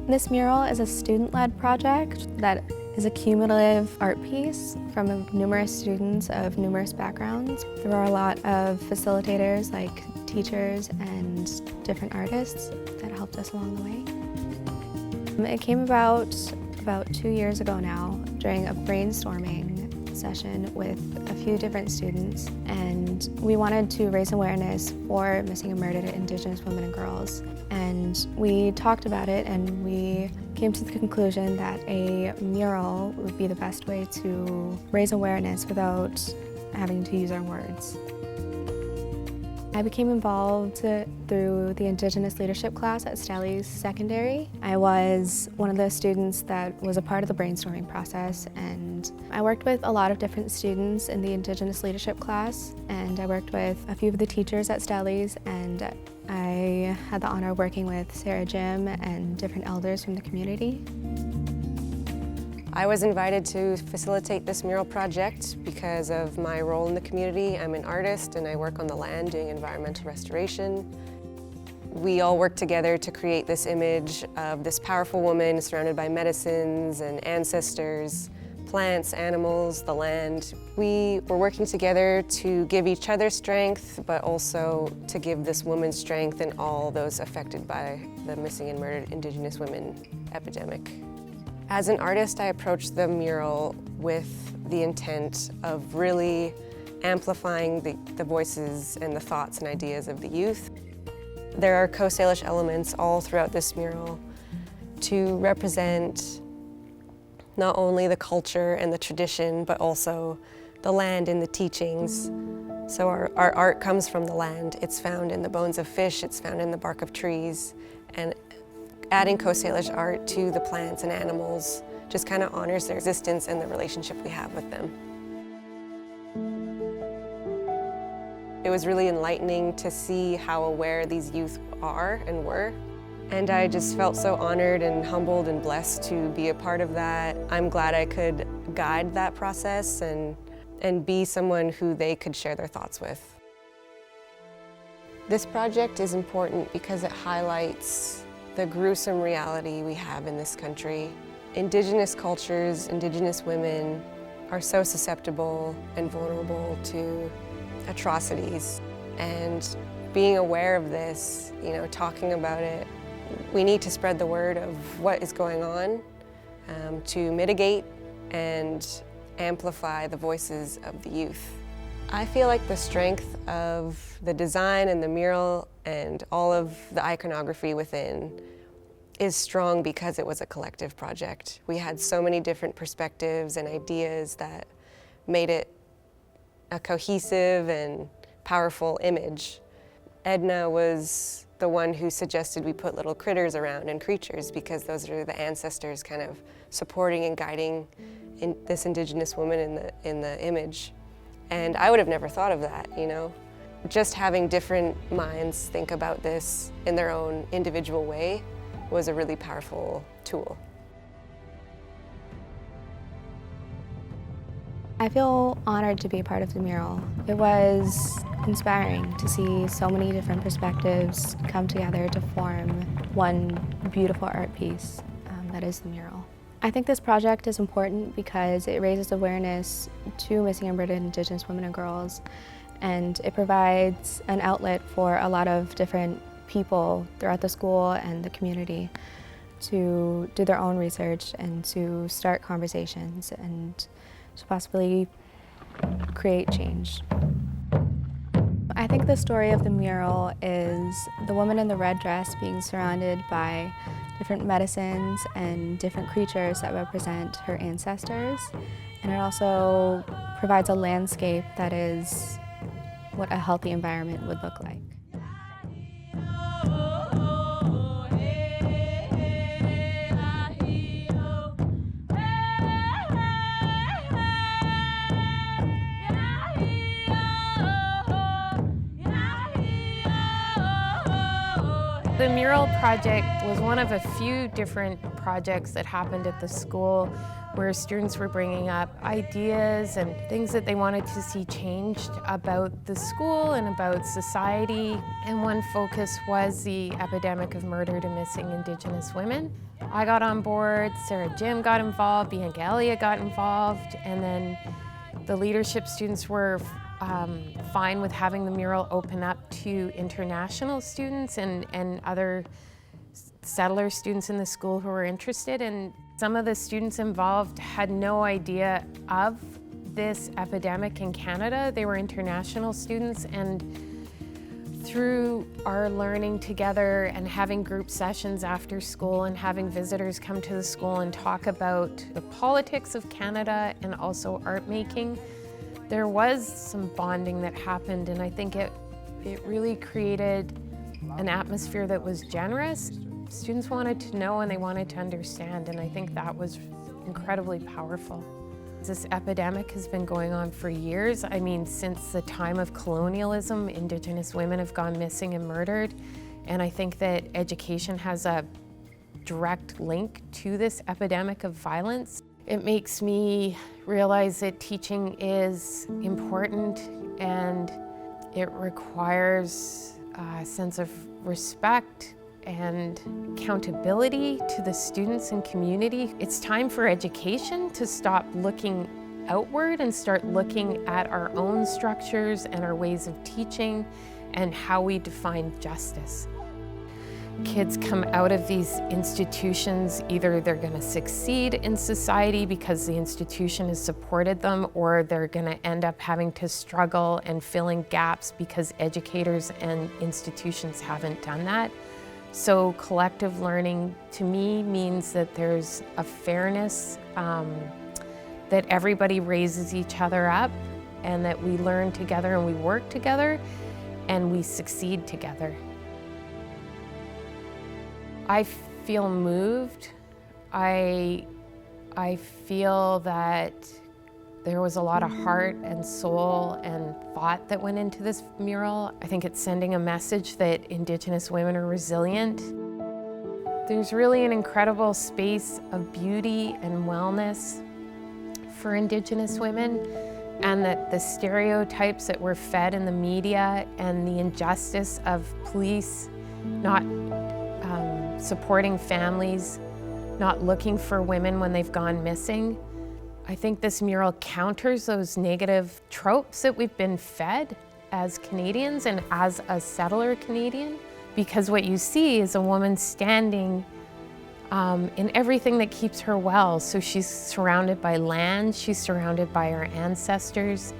This mural is a student-led project that is a cumulative art piece from numerous students of numerous backgrounds. There are a lot of facilitators like teachers and different artists that helped us along the way. It came about 2 years ago now during a brainstorming session with a few different students, and we wanted to raise awareness for missing and murdered Indigenous women and girls. And we talked about it and we came to the conclusion that a mural would be the best way to raise awareness without having to use our words. I became involved through the Indigenous leadership class at Stellies Secondary. I was one of the students that was a part of the brainstorming process, and I worked with a lot of different students in the Indigenous leadership class, and I worked with a few of the teachers at Stellies, and I had the honor of working with Sarah Jim and different elders from the community. I was invited to facilitate this mural project because of my role in the community. I'm an artist and I work on the land doing environmental restoration. We all work together to create this image of this powerful woman surrounded by medicines and ancestors, plants, animals, the land. We were working together to give each other strength, but also to give this woman strength and all those affected by the missing and murdered Indigenous women epidemic. As an artist, I approached the mural with the intent of really amplifying the voices and the thoughts and ideas of the youth. There are Coast Salish elements all throughout this mural to represent not only the culture and the tradition, but also the land and the teachings. So our art comes from the land. It's found in the bones of fish, it's found in the bark of trees, and adding Coast Salish art to the plants and animals just kind of honors their existence and the relationship we have with them. It was really enlightening to see how aware these youth are and were. And I just felt so honored and humbled and blessed to be a part of that. I'm glad I could guide that process and be someone who they could share their thoughts with. This project is important because it highlights the gruesome reality we have in this country. Indigenous cultures, Indigenous women are so susceptible and vulnerable to atrocities. And being aware of this, talking about it, we need to spread the word of what is going on to mitigate and amplify the voices of the youth. I feel like the strength of the design and the mural and all of the iconography within is strong because it was a collective project. We had so many different perspectives and ideas that made it a cohesive and powerful image. Edna was the one who suggested we put little critters around and creatures because those are the ancestors kind of supporting and guiding this Indigenous woman in the image. And I would have never thought of that, Just having different minds think about this in their own individual way was a really powerful tool. I feel honored to be a part of the mural. It was inspiring to see so many different perspectives come together to form one beautiful art piece that is the mural. I think this project is important because it raises awareness to missing and murdered Indigenous women and girls, and it provides an outlet for a lot of different people throughout the school and the community to do their own research and to start conversations and to possibly create change. I think the story of the mural is the woman in the red dress being surrounded by different medicines and different creatures that represent her ancestors. And it also provides a landscape that is what a healthy environment would look like. The Mural project was one of a few different projects that happened at the school where students were bringing up ideas and things that they wanted to see changed about the school and about society. And one focus was the epidemic of murdered and missing Indigenous women. I got on board, Sarah Jim got involved, Bianca Elliott got involved, and then the leadership students were fine with having the mural open up to international students and other settler students in the school who were interested. And some of the students involved had no idea of this epidemic in Canada. They were international students, and through our learning together and having group sessions after school and having visitors come to the school and talk about the politics of Canada and also art making, there was some bonding that happened, and I think it really created an atmosphere that was generous. Students wanted to know and they wanted to understand, and I think that was incredibly powerful. This epidemic has been going on for years. I mean, since the time of colonialism, Indigenous women have gone missing and murdered, and I think that education has a direct link to this epidemic of violence. It makes me realize that teaching is important and it requires a sense of respect and accountability to the students and community. It's time for education to stop looking outward and start looking at our own structures and our ways of teaching and how we define justice. Kids come out of these institutions, either they're going to succeed in society because the institution has supported them, or they're going to end up having to struggle and fill in gaps because educators and institutions haven't done that. So collective learning to me means that there's a fairness, that everybody raises each other up, and that we learn together and we work together and we succeed together. I feel moved. I feel that there was a lot of heart and soul and thought that went into this mural. I think it's sending a message that Indigenous women are resilient. There's really an incredible space of beauty and wellness for Indigenous women, and that the stereotypes that we're fed in the media and the injustice of police not supporting families, not looking for women when they've gone missing. I think this mural counters those negative tropes that we've been fed as Canadians and as a settler Canadian, because what you see is a woman standing in everything that keeps her well. So she's surrounded by land, she's surrounded by her ancestors,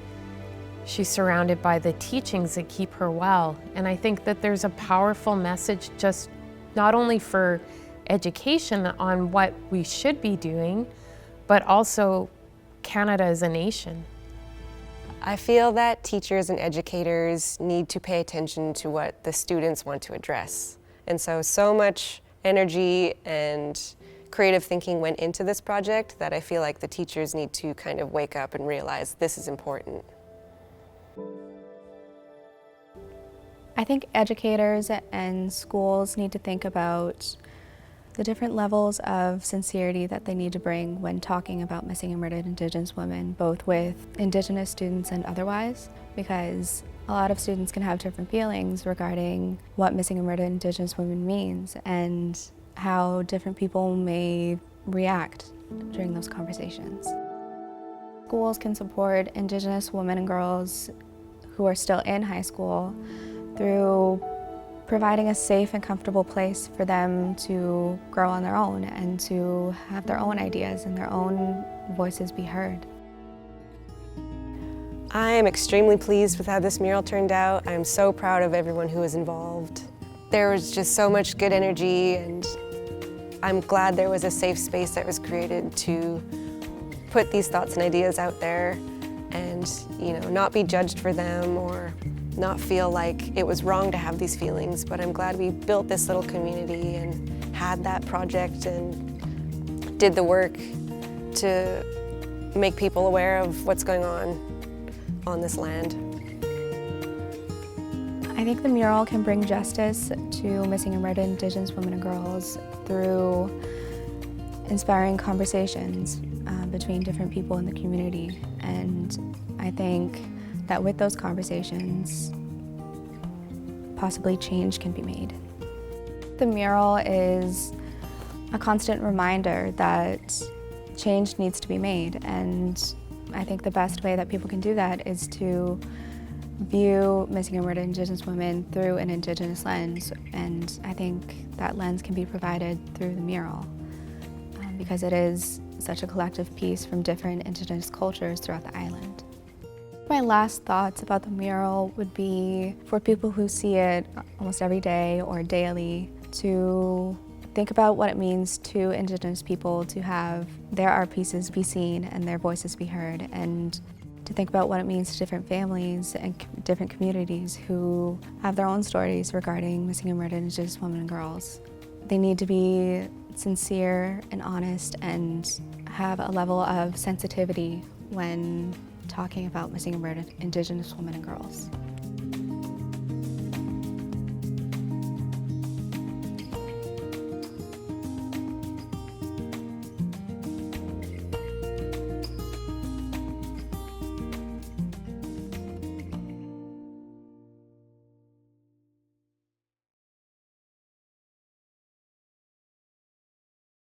she's surrounded by the teachings that keep her well. And I think that there's a powerful message just not only for education on what we should be doing, but also Canada as a nation. I feel that teachers and educators need to pay attention to what the students want to address. And so much energy and creative thinking went into this project that I feel like the teachers need to kind of wake up and realize this is important. I think educators and schools need to think about the different levels of sincerity that they need to bring when talking about missing and murdered Indigenous women, both with Indigenous students and otherwise, because a lot of students can have different feelings regarding what missing and murdered Indigenous women means and how different people may react during those conversations. Schools can support Indigenous women and girls who are still in high school through providing a safe and comfortable place for them to grow on their own and to have their own ideas and their own voices be heard. I am extremely pleased with how this mural turned out. I'm so proud of everyone who was involved. There was just so much good energy, and I'm glad there was a safe space that was created to put these thoughts and ideas out there and, not be judged for them or not feel like it was wrong to have these feelings. But I'm glad we built this little community and had that project and did the work to make people aware of what's going on this land. I think the mural can bring justice to missing and murdered Indigenous women and girls through inspiring conversations between different people in the community. And I think that with those conversations, possibly change can be made. The mural is a constant reminder that change needs to be made, and I think the best way that people can do that is to view missing and murdered Indigenous women through an Indigenous lens, and I think that lens can be provided through the mural because it is such a collective piece from different Indigenous cultures throughout the island. My last thoughts about the mural would be for people who see it almost every day or daily to think about what it means to Indigenous people to have their art pieces be seen and their voices be heard, and to think about what it means to different families and different communities who have their own stories regarding missing and murdered Indigenous women and girls. They need to be sincere and honest and have a level of sensitivity when talking about missing and murdered Indigenous women and girls.